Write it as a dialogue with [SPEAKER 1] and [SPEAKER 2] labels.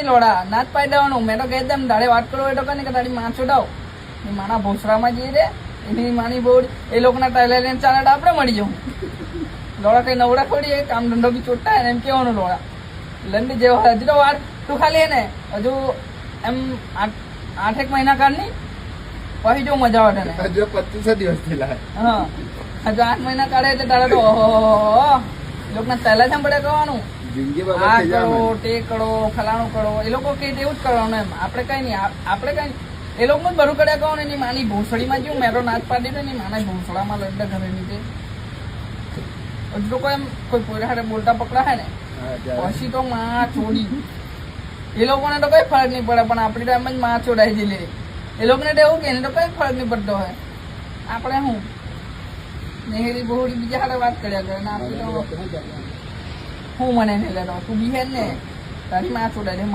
[SPEAKER 1] નહીં લોડા ના જ પાડી દેવાનું. મેં તો કહી દે દાડે વાત કરો એ તો કને કે તારી માં છોડાવ એ માના ભોસડામાં જઈ રે એની માની બોર્ડ એ લોકોના ટાઈલે લઈને ચાલે આપણે મળી જવું. લોડા કઈ નવડા ખોડી કામ ધંધો બી ચોટતા ને એમ કેવાનું લોડા લંડી જેવો હજી તો વાર તું ખાલી ને હજુ એમ 8 મહિના કાઢની પછી જો મજા આવે તને.
[SPEAKER 2] હજુ 25 દિવસ થયેલા.
[SPEAKER 1] હા હજુ 8 મહિના કાઢે એટલે તારે તો લોકોના પહેલા જ પડે કરવાનું આ કરો તે કરો ફલાણું કરો એ લોકો કે એવું જ કરવાનું એમ. આપણે કઈ નહીં આપણે કઈ એ લોકોનું જ બધું કર્યા કરવાનું. એની માની ભૂસડીમાં જેવું મેરો નાચ પાડી દે ને માના ભૂસડામાં લડતા ઘરે નીચે હજુ લોકો એમ કોઈ પોરા હારે બોલતા પકડા ને પછી તો માં છોડી એ લોકોને તો કઈ ફરક નહીં પડે પણ આપણી તો એમ જ માં છોડાઈ જઈએ. એ લોકોને તો એવું કે એને તો કઈ ફરક નહીં પડતો હોય. આપણે હું નેહરી બહોળી બીજા હારે વાત કર્યા કરે ને આપણે તો હું મને નહીં લેતો તું બી હે ને તારી માં છોડાય